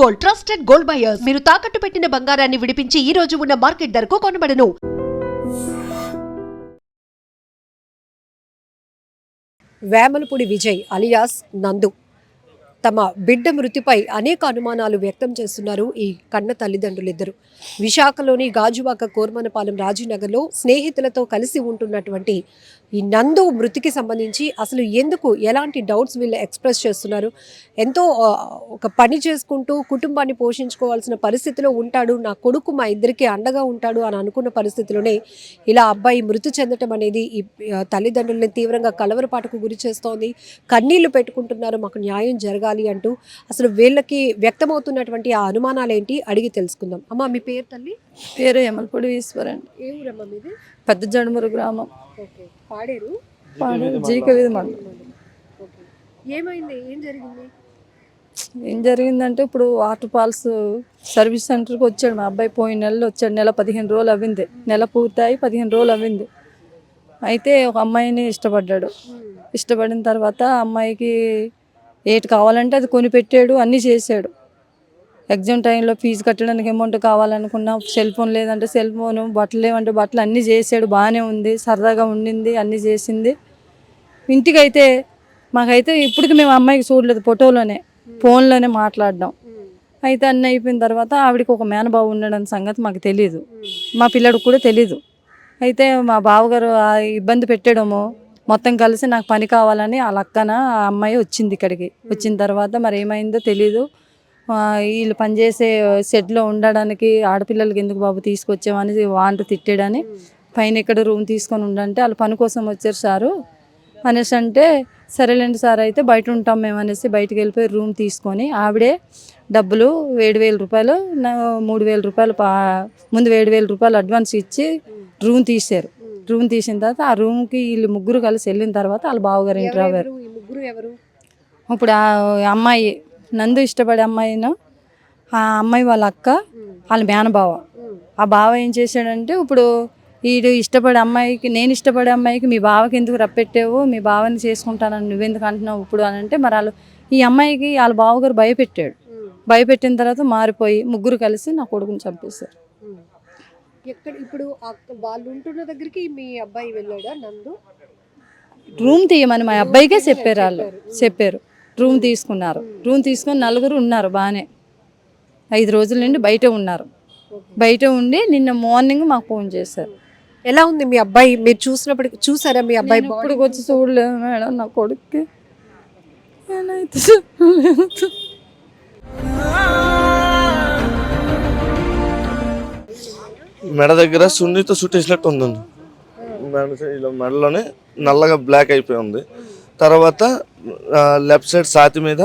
Gold, trusted gold buyers. మీరు తాకట్టు పెట్టిన బంగారాన్ని విడిపించి ఈ రోజు ఉన్న మార్కెట్ ధరకు కొనబడను. వేమలపూడి విజయ్ అలియాస్ నందు తమ బిడ్డ మృతిపై అనేక అనుమానాలు వ్యక్తం చేస్తున్నారు ఈ కన్న తల్లిదండ్రులిద్దరు. విశాఖలోని గాజువాక కోర్మనపాలెం రాజీనగర్లో స్నేహితులతో కలిసి ఉంటున్నటువంటి ఈ నందు మృతికి సంబంధించి అసలు ఎందుకు ఎలాంటి డౌట్స్ వీళ్ళు ఎక్స్ప్రెస్ చేస్తున్నారు. ఎంతో ఒక పని చేసుకుంటూ కుటుంబాన్ని పోషించుకోవాల్సిన పరిస్థితిలో ఉంటాడు, నా కొడుకు మా ఇద్దరికి అండగా ఉంటాడు అని అనుకున్న పరిస్థితిలోనే ఇలా అబ్బాయి మృతి చెందటం అనేది ఈ తల్లిదండ్రులని తీవ్రంగా కలవరపాటుకు గురి చేస్తోంది. కన్నీళ్లు పెట్టుకుంటున్నారు, మాకు న్యాయం జరగాలి అంటూ. అసలు వీళ్ళకి వ్యక్తమవుతున్నటువంటి ఆ అనుమానాలు ఏంటి అడిగి తెలుసుకుందాం. అమ్మ, మీ పేరు తల్లి? పేరు యమలపూడి ఈశ్వర్ అండి. ఏ ఊరమ్మ మీది? పెద్ద జడుమూరు గ్రామం. ఓకే. పాడేరు జీకవీధి మండలం. ఓకే. ఏమైంది, ఏం జరిగింది? ఏం జరిగిందంటే ఇప్పుడు వాటర్ ఫాల్స్ సర్వీస్ సెంటర్కి వచ్చాడు మా అబ్బాయి. పోయిన నెలలో వచ్చాడు. నెల 15 రోజులు అవ్వింది. నెల పూర్తయి 15 రోజులు అవ్వింది. అయితే ఒక అమ్మాయిని ఇష్టపడ్డాడు. ఇష్టపడిన తర్వాత అమ్మాయికి ఏటి కావాలంటే అది కొనిపెట్టాడు, అన్నీ చేశాడు. ఎగ్జామ్ టైంలో ఫీజు కట్టడానికి అమౌంట్ కావాలనుకున్నా, సెల్ ఫోన్ లేదంటే సెల్ ఫోను, బట్టలు లేవంటే బట్టలు, అన్నీ చేశాడు. బాగానే ఉంది, సరదాగా ఉండింది, అన్నీ చేసింది. ఇంటికైతే మాకైతే ఇప్పటికి మేము అమ్మాయికి చూడలేదు, ఫోటోలోనే ఫోన్లోనే మాట్లాడడం. అయితే అన్నీ అయిపోయిన తర్వాత ఆవిడకి ఒక మేనబాబు ఉన్నాడని సంగతి మాకు తెలీదు, మా పిల్లడికి కూడా తెలీదు. అయితే మా బావగారు ఇబ్బంది పెట్టడము, మొత్తం కలిసి నాకు పని కావాలని ఆ లక్కన ఆ అమ్మాయి వచ్చింది ఇక్కడికి. వచ్చిన తర్వాత మరి ఏమైందో తెలీదు. వీళ్ళు పనిచేసే షెడ్లో ఉండడానికి ఆడపిల్లలకి ఎందుకు బాబు తీసుకొచ్చామని వాంటూ తిట్టాడని పైన ఇక్కడ రూమ్ తీసుకొని ఉండంటే వాళ్ళు పని కోసం వచ్చారు సారు అనేసి అంటే, సరేలేండి సార్ అయితే బయట ఉంటాం మేము అనేసి బయటకు వెళ్ళిపోయి రూమ్ తీసుకొని ఆవిడే డబ్బులు 7,000 రూపాయలు, 3,000 రూపాయలు ముందు 7,000 రూపాయలు అడ్వాన్స్ ఇచ్చి రూమ్ తీశారు. రూమ్ తీసిన తర్వాత ఆ రూమ్కి వీళ్ళు ముగ్గురు కలిసి వెళ్ళిన తర్వాత వాళ్ళ బావగారు ఇంటర్ అవ్వారు. ఇప్పుడు ఆ అమ్మాయి నందు ఇష్టపడే అమ్మాయిను, ఆ అమ్మాయి వాళ్ళ అక్క, వాళ్ళ మేనబావ. ఆ బావ ఏం చేశాడంటే, ఇప్పుడు వీడు ఇష్టపడే అమ్మాయికి, నేను ఇష్టపడే అమ్మాయికి మీ బావకి ఎందుకు రప్పెట్టావు, మీ బావని చేసుకుంటానని నువ్వెందుకు అంటున్నావు ఇప్పుడు అని అంటే, మరి వాళ్ళు ఈ అమ్మాయికి వాళ్ళ బావగారు భయపెట్టాడు. భయపెట్టిన తర్వాత మారిపోయి ముగ్గురు కలిసి నా కొడుకుని చంపేశారు. ఎక్కడ ఇప్పుడు వాళ్ళు ఉంటున్న దగ్గరికి మీ అబ్బాయి వెళ్ళాడా నందు? రూమ్ తీయమని మా అబ్బాయికే చెప్పారు. వాళ్ళు చెప్పారు, రూమ్ తీసుకున్నారు. రూమ్ తీసుకొని నలుగురు ఉన్నారు బాగానే. 5 రోజుల నుండి బయట ఉన్నారు. బయట ఉండి నిన్న మార్నింగ్ మాకు ఫోన్ చేశారు. ఎలా ఉంది మీ అబ్బాయి? మీరు చూసినప్పటికి చూసారా మీ అబ్బాయి? ఇప్పుడు వచ్చి చూడలేదు మేడం, నా కొడుక్కి మెడ దగ్గర సున్నితో చుట్టేసినట్టు ఉందండి. మెడలోనే నల్లగా బ్లాక్ అయిపోయి ఉంది. తర్వాత లెఫ్ట్ సైడ్ ఛాతీ మీద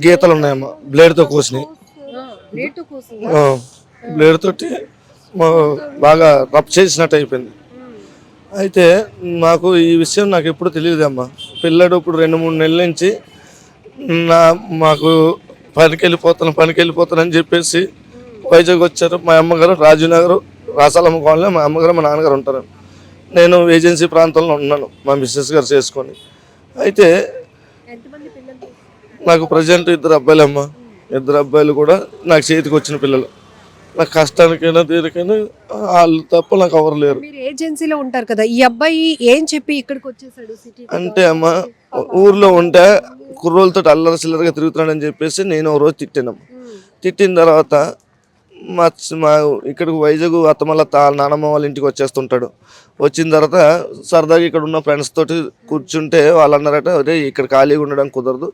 గీతలు ఉన్నాయమ్మా, బ్లేడ్తో కోసినాయి. బ్లేడ్ తోటి బాగా రబ్ చేసినట్టు అయిపోయింది. అయితే నాకు ఈ విషయం నాకు ఎప్పుడు తెలియదమ్మా. పిల్లడు ఇప్పుడు 2-3 నెలల నుంచి మాకు పనికి వెళ్ళిపోతానని చెప్పేసి వైజాగ్ వచ్చారు. మా అమ్మగారు రాజీనగర్ రాసాలమ్మ కాలనీ, మా అమ్మగారు మా నాన్నగారు ఉంటారు. నేను ఏజెన్సీ ప్రాంతంలో ఉన్నాను మా మిస్సెస్ గారు చేసుకొని. అయితే నాకు ప్రజెంట్ 2 అబ్బాయిలమ్మ. 2 అబ్బాయిలు కూడా నాకు చేతికి వచ్చిన పిల్లలు. నాకు కష్టానికైనా దేనికైనా వాళ్ళు తప్ప నాకు ఎవరు లేరు. మీరు ఏజెన్సీలో ఉంటారు కదా, ఈ అబ్బాయి ఏం చెప్పి ఇక్కడికి వచ్చేసాడు సిటీ అంటే అమ్మ, ఊర్లో ఉంటే కుర్రోళ్ళతో అల్లరి చిల్లరగా తిరుగుతున్నాడని చెప్పేసి నేను ఒక రోజు తిట్టానమ్మ. తిట్టిన తర్వాత మా ఇక్కడికి వైజాగ్ అత్తమల్ల నానమ్మ వాళ్ళ ఇంటికి వచ్చేస్తుంటాడు. వచ్చిన తర్వాత సరదాగా ఇక్కడ ఉన్న ఫ్రెండ్స్ తోటి కూర్చుంటే వాళ్ళు అన్నారట, అదే ఇక్కడ ఖాళీగా ఉండడం కుదరదు,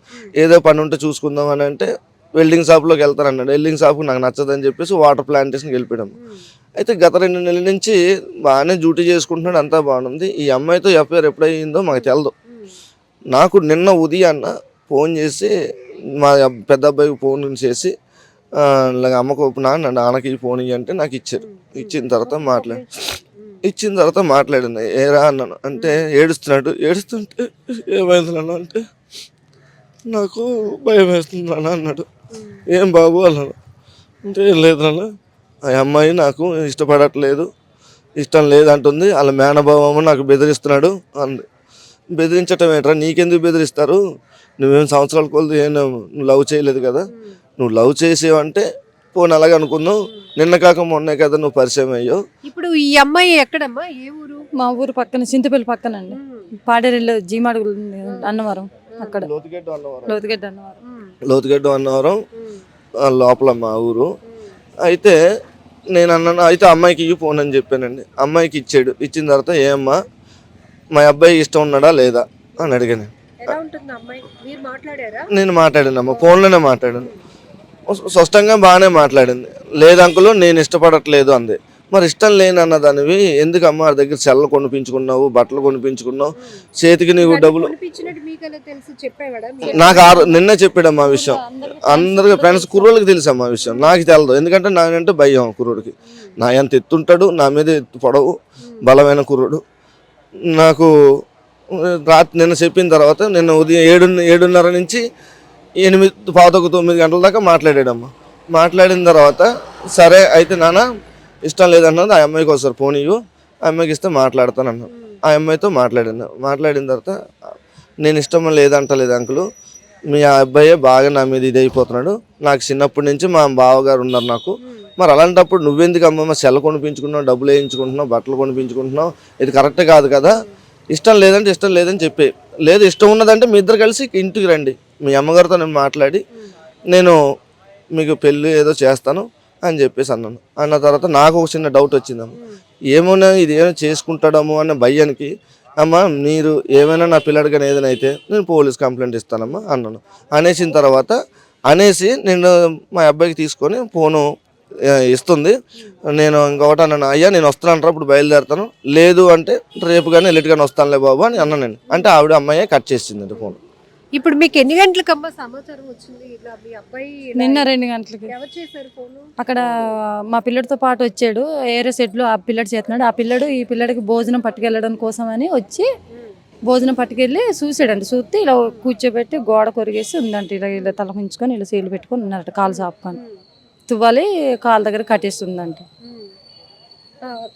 ఏదో పని ఉంటే చూసుకుందాం అని అంటే వెల్డింగ్ షాప్లోకి వెళ్తానన్నాడు. వెల్డింగ్ షాప్కి నాకు నచ్చదని చెప్పేసి వాటర్ ప్లాంటేషన్కి వెళ్ళిపోయాం. అయితే గత 2 నెలల నుంచి బాగానే డ్యూటీ చేసుకుంటున్నాడు, అంతా బాగుంది. ఈ అమ్మాయితో ఎఫ్ఐఆర్ ఎప్పుడయ్యిందో మాకు తెలదు. నాకు నిన్న ఉదయాన్న ఫోన్ చేసి మా పెద్ద అబ్బాయికి ఫోన్ చేసి అమ్మకు నాన్నకి ఫోన్ ఇవ్వంటే నాకు ఇచ్చారు. ఇచ్చిన తర్వాత మాట్లాడింది. ఏరా అన్నాను అంటే ఏడుస్తున్నాడు. ఏడుస్తుంటే ఏమైంది అన్న అంటే, నాకు భయం వేస్తుంది అన్న అన్నాడు. ఏం బాబు అన్నాను అంటే, లేదు నాన్న, ఆ అమ్మాయి నాకు ఇష్టపడట్లేదు, ఇష్టం లేదంటుంది, వాళ్ళ మేనభావము నాకు బెదిరిస్తున్నాడు అంది. బెదిరించటం ఏంట్రా, నీకెందుకు బెదిరిస్తారు, నువ్వేం సంవత్సరాల కొలది ఏం లవ్ చేయలేదు కదా, నువ్వు లవ్ చేసేవంటే పోనీ అలాగే అనుకుందాం, నిన్న కాక మొన్నే కదా నువ్వు పరిచయం అయ్యో. ఇప్పుడు ఈ అమ్మాయి ఎక్కడమ్మా, ఏ ఊరు? మా ఊరు పక్కన చింతపల్లి పక్కన అండి, పాడేరులో జీమాడుగులు అన్నవరం, అక్కడ లోతుగడ్డ అన్నవరం, లోతుగడ్డ అన్నవరం. లోతుగడ్డ అన్నవరం లోపల మా ఊరు. అయితే నేను అన్నాను, అయితే అమ్మాయికి ఇవ్వు ఫోన్ అని చెప్పానండి. అమ్మాయికి ఇచ్చాడు. ఇచ్చిన తర్వాత ఏమ్మా మా అబ్బాయి ఇష్టం ఉన్నాడా లేదా అని అడిగాను. ఎలా ఉంటుంది అమ్మాయి? మీరు మాట్లాడారా? నేను మాట్లాడాను అమ్మ, ఫోన్లోనే మాట్లాడాను. స్పష్టంగా బాగానే మాట్లాడింది. లేదు అంకుల్ నేను ఇష్టపడట్లేదు అంది. మరి ఇష్టం లేని అన్నదానివి ఎందుకు అమ్మ దగ్గర సెల్ల కొనిపించుకున్నావు, బట్టలు కొనిపించుకున్నావు, చేతికి నీకు డబ్బులు నాకు నిన్నే చెప్పాడమ్మా ఆ విషయం. అందరికి ఫ్రెండ్స్ కుర్రోళ్ళకి తెలుసమ్మా ఆ విషయం, నాకు తెలదు. ఎందుకంటే నాకంటే భయం కుర్రోడికి. నా ఎంత ఎత్తుంటాడు, నా మీద ఎత్తు పొడవు, బలమైన కుర్రోడు. నాకు రాత్రి నిన్న చెప్పిన తర్వాత నిన్న ఉదయం 7:30 నుంచి 8:15-9 గంటల దాకా మాట్లాడాడమ్మా. మాట్లాడిన తర్వాత సరే అయితే నాన్న ఇష్టం లేదన్నది, ఆ అమ్మాయికి ఒకసారి ఫోన్ ఇవ్వు, ఆ అమ్మాయికి ఇస్తే మాట్లాడతాను అన్నా. ఆ అమ్మాయితో మాట్లాడిన తర్వాత నేను ఇష్టం లేదంటలేదు అంకుల్, మీ అబ్బాయే బాగా నా మీద ఇది అయిపోతున్నాడు, నాకు చిన్నప్పటి నుంచి మా బావగారు ఉన్నారు నాకు. మరి అలాంటప్పుడు నువ్వెందుకు అమ్మ సెల్ కొనిపించుకున్నావు, డబ్బులు వేయించుకుంటున్నావు, బట్టలు కొనిపించుకుంటున్నావు, ఇది కరెక్ట్ కాదు కదా. ఇష్టం లేదంటే ఇష్టం లేదని చెప్పి, లేదు ఇష్టం ఉన్నదంటే మీ ఇద్దరు కలిసి ఇంటికి రండి, మీ అమ్మగారితో నేను మాట్లాడి నేను మీకు పెళ్ళి ఏదో చేస్తాను అని చెప్పేసి అన్నాను. అన్న తర్వాత నాకు ఒక చిన్న డౌట్ వచ్చిందమ్మ, ఏమోనా ఇది ఏమైనా చేసుకుంటాడము అన్న భయానికి, అమ్మ మీరు ఏమైనా నా పిల్లడికైనా ఏదైనా అయితే నేను పోలీస్ కంప్లైంట్ ఇస్తానమ్మా అన్నాను. అనేసిన తర్వాత నేను మా అబ్బాయికి తీసుకొని ఫోను ఇస్తుంది. నేను ఇంకొకటి అన్నాను, అయ్యా నేను వస్తానంటారా ఇప్పుడు బయలుదేరుతాను, లేదు అంటే రేపు కానీ ఎల్లుటి కానీ వస్తానులే బాబు అని అన్నాను నేను. అంటే ఆవిడ అమ్మాయి కట్ చేసిందండి ఫోన్. ఇప్పుడు మీకు ఎన్ని గంటలకమ్మా సమాచారం వచ్చింది? ఇట్లా మీ అబ్బాయి నిన్న 2 గంటలకి ఎవరు చేశారు ఫోను? అక్కడ మా పిల్లడితో పాటు వచ్చాడు, ఏరే సెట్లో ఆ పిల్లడు చేస్తున్నాడు. ఆ పిల్లడు ఈ పిల్లడికి భోజనం పట్టుకెళ్ళడం కోసం అని వచ్చి భోజనం పట్టుకెళ్ళి చూసాడండి. చూస్తే ఇలా కూర్చోబెట్టి గోడ కొరిగేసి ఉందంట, ఇలా తలకుంచుకొని ఇలా సీలు పెట్టుకొని ఉన్నారట, కాలు చాపుకొని తువ్వాలి కాలు దగ్గర కట్టేస్తుందంట.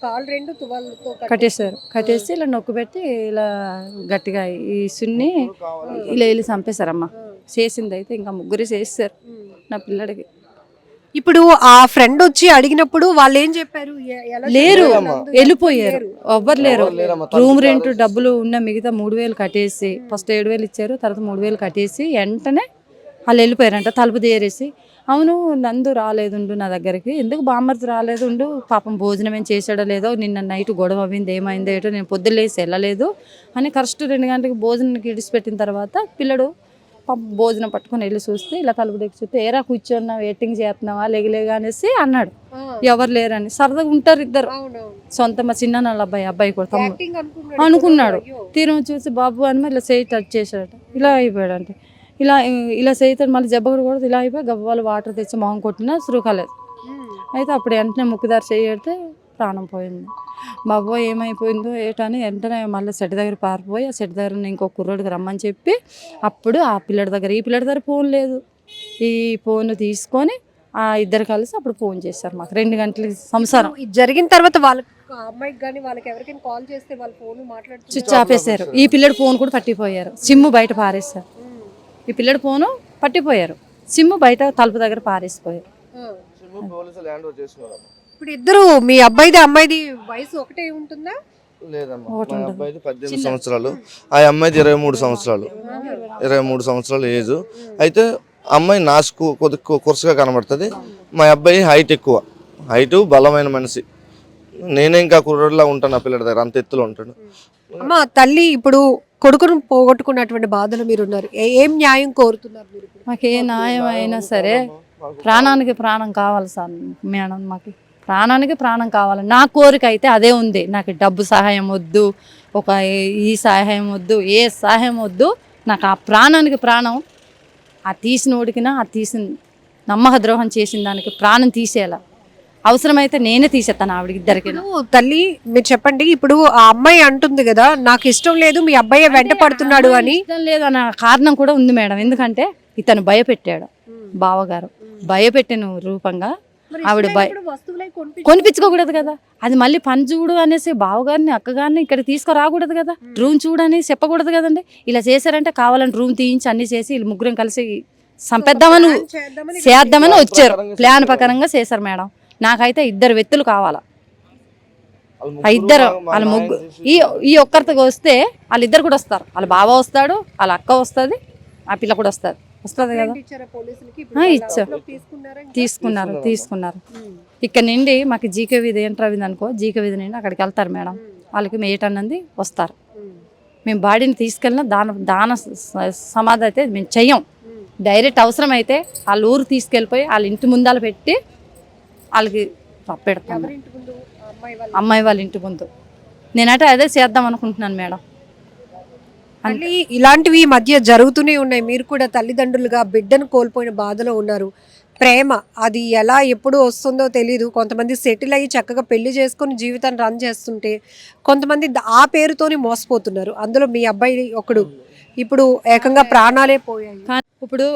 కాలు రెండు తువాలతో కట్టేశారు. కట్టేసి ఇలా నొక్కు పెట్టి ఇలా గట్టిగా ఈ సున్ని ఇలా వెళ్ళి చంపేశారమ్మ. చేసింది అయితే ఇంకా 3 చేస్తారు నా పిల్లడికి. ఇప్పుడు ఆ ఫ్రెండ్ వచ్చి అడిగినప్పుడు వాళ్ళు ఏం చెప్పారు? లేరు, వెళ్ళిపోయారు, ఎవ్వరు లేరు. రూమ్ రెంట్ డబ్బులు ఉన్న మిగతా 3,000 కట్టేసి, ఫస్ట్ 7,000 ఇచ్చారు, తర్వాత 3,000 కట్టేసి వెంటనే వాళ్ళు వెళ్ళిపోయారంట, తలుపు తీరేసి. అవును నందు రాలేదుండు నా దగ్గరికి, ఎందుకు బామ్మర్ది రాలేదుండు, పాపం భోజనం ఏం చేసాడో లేదో, నిన్న నైట్ గొడవ అయింది, ఏమైందో ఏటో, నేను పొద్దులేసి వెళ్ళలేదు అని కరెక్ట్ 2 గంటలకు భోజనానికి ఇడిచిపెట్టిన తర్వాత పిల్లడు భోజనం పట్టుకొని వెళ్ళి చూస్తే ఇలా తలుపు దగ్గర చూస్తే, ఏరా కూర్చున్నావు, వెయిటింగ్ చేస్తున్నావా, లేగలేగా అనేసి అన్నాడు. ఎవరు లేరని, సరదాగా ఉంటారు ఇద్దరు, సొంత మా చిన్న వాళ్ళ అబ్బాయి కూడా తమ్ముడు అనుకున్నాడు. తీరం చూసి బాబు అని ఇలా చేయి టచ్ చేశాడట, ఇలా అయిపోయాడు. అంటే ఇలా చేయితాడు, మళ్ళీ జబ్బగడు కూడా ఇలా అయిపోయి గవ్వాలు వాటర్ తెచ్చి మొహం కొట్టినా సురుకాలేదు. అయితే అప్పుడు వెంటనే ముక్కుదారి చేయడితే ప్రాణం పోయింది. బాబు ఏమైపోయిందో ఏటని వెంటనే మళ్ళీ సెట్ దగ్గర పారిపోయి, ఆ సెట్ దగ్గర ఇంకొక కుర్రోడికి రమ్మని చెప్పి, అప్పుడు ఆ పిల్లడి దగ్గర ఈ పిల్లడి దగ్గర ఫోన్ లేదు, ఈ ఫోన్ తీసుకొని ఆ ఇద్దరు కలిసి అప్పుడు ఫోన్ చేశారు మాకు 2 గంటలకి. సంసారం జరిగిన తర్వాత వాళ్ళకి అమ్మాయికి కానీ వాళ్ళకి ఎవరికైనా కాల్ చేస్తే వాళ్ళ ఫోన్ మాట్లాడుతూ స్విచ్ ఆపేశారు. ఈ పిల్లడి ఫోన్ కూడా పట్టిపోయారు, సిమ్ము బయట పారేశారు. ఈ పిల్లడి ఫోను పట్టిపోయారు, సిమ్ము బయట తలుపు దగ్గర పారేసిపోయారు. ఇప్పుడు ఇద్దరు మీ అబ్బాయిది అమ్మాయిది వయసు ఒకటే ఉంటుందా? లేదమ్మా, మా అబ్బాయిది 18 సంవత్సరాలు, ఆ అమ్మాయిది 23 సంవత్సరాలు. 23 సంవత్సరాల ఏజ్. అయితే అమ్మాయి నాసుకు కొద్దిగా కురసగా కనబడుతుంది, మా అబ్బాయి హైట్ ఎక్కువ, హైట్ బలమైన మనిషి. నేనే ఇంకా కుర్రలా ఉంటాను ఆ పిల్లడి దగ్గర, అంత ఎత్తులో ఉంటాడు. అమ్మ తల్లి ఇప్పుడు కొడుకును పోగొట్టుకున్నటువంటి బాధలు మీరు ఉన్నారు, ఏం న్యాయం కోరుతున్నారు మీరు? మాకు ఏ న్యాయం అయినా సరే ప్రాణానికి ప్రాణం కావాలి సార్ మేడం, మాకు ప్రాణానికి ప్రాణం కావాలి. నా కోరిక అయితే అదే ఉంది, నాకు డబ్బు సహాయం వద్దు, ఈ సహాయం వద్దు, ఏ సహాయం వద్దు, నాకు ఆ ప్రాణానికి ప్రాణం. ఆ తీసిన ఓడికినా ఆ తీసిన నమ్మక ద్రోహం చేసిన దానికి ప్రాణం తీసేయాల, అవసరమైతే నేనే తీసేస్తాను ఆవిడకి ఇద్దరికి. తల్లి మీరు చెప్పండి, ఇప్పుడు ఆ అమ్మాయి అంటుంది కదా నాకు ఇష్టం లేదు, మీ అబ్బాయి వెంట పడుతున్నాడు అని. ఇష్టం లేదు అన్న కారణం కూడా ఉంది మేడం, ఎందుకంటే ఇతను భయపెట్టాడు, బావగారు భయపెట్టిన రూపంగా ఆవిడ కొనిపించుకోకూడదు కదా, అది మళ్ళీ పని చూడు అనేసి బావగారిని అక్కగారిని ఇక్కడ తీసుకురాకూడదు కదా, రూమ్ చూడని చెప్పకూడదు కదండి. ఇలా చేశారంటే కావాలని రూమ్ తీయించి అన్ని చేసి వీళ్ళు 3 కలిసి చంపేద్దామని చేద్దామని వచ్చారు, ప్లాన్ ప్రకారంగా చేశారు మేడం. నాకైతే 2 వ్యక్తులు కావాలా, ఆ ఇద్దరు వాళ్ళ ముగ్గురు ఈ ఒక్కరితో వస్తే వాళ్ళిద్దరు కూడా వస్తారు. వాళ్ళ బావ వస్తాడు, వాళ్ళ అక్క వస్తుంది, ఆ పిల్ల కూడా వస్తుంది కదా. ఇచ్చారు, తీసుకున్నారు. ఇక్కడ నుండి మాకు జీకే వీధి ఎంటర్ అయింది అనుకో, జీకే వీధి నుండి అక్కడికి వెళ్తారు మేడం. వాళ్ళకి మేటన్నది వస్తారు. మేము బాడీని తీసుకెళ్ళిన దాన సమాధి అయితే మేము చెయ్యం. డైరెక్ట్ అవసరం అయితే వాళ్ళ ఊరు తీసుకెళ్ళిపోయి వాళ్ళ ఇంటి ముందాల పెట్టి వాళ్ళకి పెడతాం. అమ్మాయి వాళ్ళ ఇంటి ముందు. నేనంటే అదే చేద్దాం అనుకుంటున్నాను మేడం. మళ్ళీ ఇలాంటివి ఈ మధ్య జరుగుతూనే ఉన్నాయి. మీరు కూడా తల్లిదండ్రులుగా బిడ్డను కోల్పోయిన బాధలో ఉన్నారు. ప్రేమ అది ఎలా ఎప్పుడు వస్తుందో తెలియదు. కొంతమంది సెటిల్ అయ్యి చక్కగా పెళ్లి చేసుకొని జీవితాన్ని రన్ చేస్తుంటే, కొంతమంది ఆ పేరుతోని మోసపోతున్నారు. అందులో మీ అబ్బాయి ఒకడు ఇప్పుడు ఏకంగా ప్రాణాలే పోయాయి. ఇప్పుడు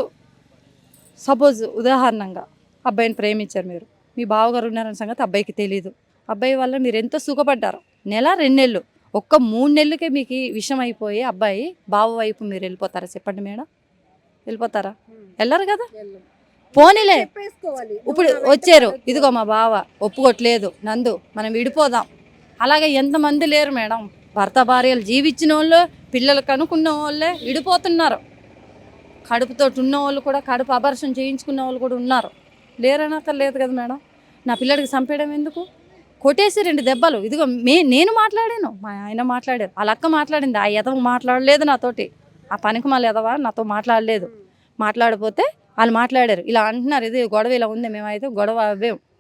సపోజ్ ఉదాహరణంగా అబ్బాయిని ప్రేమించారు మీరు, మీ బావగారు ఉన్నారన్న సంగతి అబ్బాయికి తెలియదు. అబ్బాయి వల్ల మీరు ఎంతో సుఖపడ్డారు. 1-2 నెలలు, ఒక్క 3 నెలలకే మీకు విషయం అయిపోయి అబ్బాయి బావ వైపు మీరు వెళ్ళిపోతారా చెప్పండి మేడం? వెళ్ళిపోతారా? వెళ్ళరు కదా. పోనీలే, ఇప్పుడు వచ్చారు, ఇదిగో మా బావ ఒప్పుకోట్లేదు నందు, మనం విడిపోదాం. అలాగే ఎంతమంది లేరు మేడం. భర్త భార్యలు జీవించిన వాళ్ళు, పిల్లలు కనుక్కున్న వాళ్ళే విడిపోతున్నారు. కడుపుతో ఉన్న వాళ్ళు కూడా, కడుపు అబర్షన్ చేయించుకున్న వాళ్ళు కూడా ఉన్నారు. లేరనక్కర్లేదు కదా మేడం. నా పిల్లడికి చంపేయడం ఎందుకు? కొట్టేసి 2 దెబ్బలు. ఇదిగో నేను మాట్లాడాను, మా ఆయన మాట్లాడారు, వాళ్ళ అక్క మాట్లాడింది. ఆ ఎదవ మాట్లాడలేదు నాతోటి, ఆ పనికి మళ్ళీ ఎదవా నాతో మాట్లాడలేదు. మాట్లాడిపోతే వాళ్ళు మాట్లాడారు, ఇలా అంటున్నారు, ఇది గొడవ ఇలా ఉంది. మేమైతే గొడవ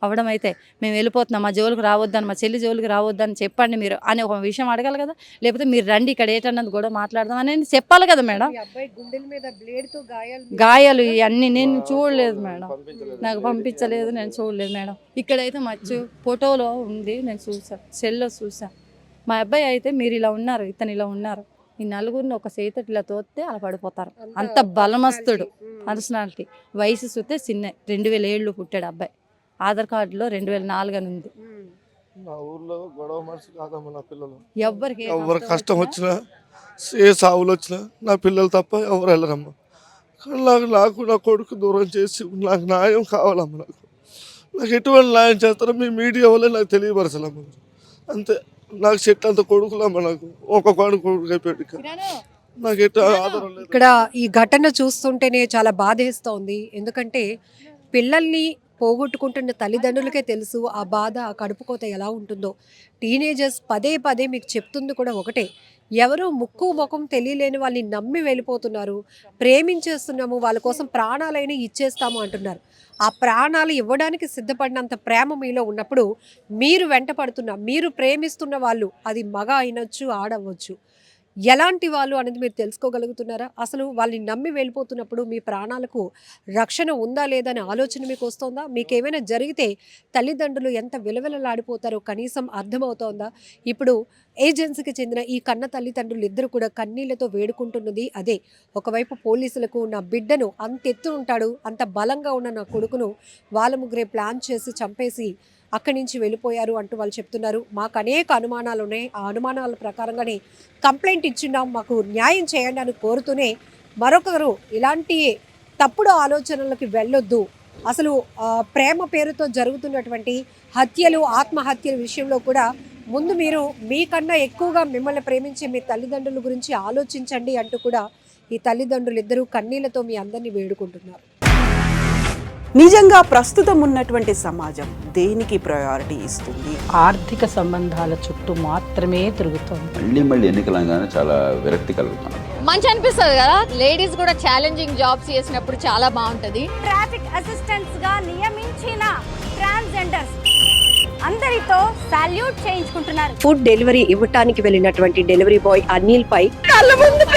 అవ్వడం అయితే మేము వెళ్ళిపోతున్నాం, మా జోలికి రావద్దని, మా చెల్లి జోలికి రావద్దని చెప్పండి మీరు అని ఒక విషయం అడగాలి కదా. లేకపోతే మీరు రండి ఇక్కడ ఏటన్నది గొడవ మాట్లాడదాం అనేది చెప్పాలి కదా మేడం. గాయాలు ఇవన్నీ నేను చూడలేదు మేడం, నాకు పంపించలేదు, నేను చూడలేదు మేడం. ఇక్కడైతే మచ్చు ఫోటోలో ఉంది, నేను చూసాను, సెల్లో చూసాను. మా అబ్బాయి అయితే మీరు ఇలా ఉన్నారు, ఇతను ఇలా ఉన్నారు, ఈ నలుగురిని ఒక చేతటి ఇలా తోస్తే అలా పడిపోతారు. అంత బలమస్తుడు, పర్సనాలిటీ. వయసు చూస్తే చిన్న 2007 పుట్టాడు అబ్బాయి. ఆధార్ కార్డులో 2004 అని ఉంది. నా ఊర్లో గొడవ మనిషి కాదమ్మా నా పిల్లలు. ఎవరు కష్టం వచ్చినా, ఏ సావులు వచ్చినా నా పిల్లలు తప్ప ఎవరు వెళ్ళరమ్మా. నాకు నా కొడుకు దూరం చేసి నాకు న్యాయం కావాలమ్మా. నాకు ఎటువంటి న్యాయం చేస్తారో మీ మీడియా వల్లే నాకు తెలియపరచాలమ్మా. అంతే. నాకు చెట్టు అంత కొడుకులమ్మా. నాకు ఒక కొడుకు అయిపోయాడు. నాకు ఎటు ఆధారం లేదు. ఇక్కడ ఈ ఘటన చూస్తుంటేనే చాలా బాధేస్తోంది. ఎందుకంటే పిల్లల్ని పోగొట్టుకుంటున్న తల్లిదండ్రులకే తెలుసు ఆ బాధ, ఆ కడుపుకోత ఎలా ఉంటుందో. టీనేజర్స్ పదే మీకు చెప్తుంది కూడా ఒకటే, ఎవరో ముక్కు ముఖం తెలియలేని వాళ్ళని నమ్మి వెళ్ళిపోతున్నారు. ప్రేమించేస్తున్నాము, వాళ్ళ కోసం ప్రాణాలైనా ఇచ్చేస్తాము అంటున్నారు. ఆ ప్రాణాలు ఇవ్వడానికి సిద్ధపడినంత ప్రేమ మీలో ఉన్నప్పుడు మీరు వెంట పడుతున్న, మీరు ప్రేమిస్తున్న వాళ్ళు, అది మగ అయినొచ్చు, ఆడవచ్చు, ఎలాంటి వాళ్ళు అనేది మీరు తెలుసుకోగలుగుతున్నారా? అసలు వాళ్ళని నమ్మి వెళ్ళిపోతున్నప్పుడు మీ ప్రాణాలకు రక్షణ ఉందా లేదా అనే ఆలోచన మీకు వస్తుందా? మీకేమైనా జరిగితే తల్లిదండ్రులు ఎంత విలవిలలాడిపోతారో కనీసం అర్థమవుతోందా? ఇప్పుడు ఏజెన్సీకి చెందిన ఈ కన్న తల్లిదండ్రులు ఇద్దరు కూడా కన్నీళ్లతో వేడుకుంటున్నది అదే. ఒకవైపు పోలీసులకు నా బిడ్డను అంత ఎత్తు ఉంటాడు, అంత బలంగా ఉన్న నా కొడుకును వాళ్ళ ముగ్గురే ప్లాన్ చేసి చంపేసి అక్కడి నుంచి వెళ్ళిపోయారు అంటూ వాళ్ళు చెప్తున్నారు. మాకు అనేక అనుమానాలు ఉన్నాయి, ఆ అనుమానాల ప్రకారంగానే కంప్లైంట్ ఇచ్చిన్నాం, మాకు న్యాయం చేయండి అని కోరుతూనే మరొకరు ఇలాంటి తప్పుడు ఆలోచనలకు వెళ్ళొద్దు, అసలు ప్రేమ పేరుతో జరుగుతున్నటువంటి హత్యలు, ఆత్మహత్యల విషయంలో కూడా ముందు మీరు మీకన్నా ఎక్కువగా మిమ్మల్ని ప్రేమించే మీ తల్లిదండ్రుల గురించి ఆలోచించండి అంటూ కూడా ఈ తల్లిదండ్రులు ఇద్దరూ కన్నీళ్లతో మీ అందరినీ వేడుకుంటున్నారు. నిజంగా ప్రస్తుతం ఉన్నటువంటి సమాజం దేనికి ప్రయారిటీ ఇస్తుంది? ఆర్థిక సంబంధాల చుట్టూ మాత్రమే తిరుగుతుంది. మళ్ళీ ఎన్నికలంగానే చాలా విరక్తి కలుగుతాను. మంచి అనిపిస్తుంది కదా, లేడీస్ కూడా ఛాలెంజింగ్ జాబ్స్ చేసినప్పుడు చాలా బాగుంటది. ట్రాఫిక్ అసిస్టెంట్స్ గా నియమించిన ట్రాన్స్జెండర్స్ అందరితో సాల్యూట్ చేయించుకుంటున్నారు. ఫుడ్ డెలివరీ ఇవ్వటానికి వెళ్ళినటువంటి డెలివరీ బాయ్ అనిల్ పై కళ్ళ ముందు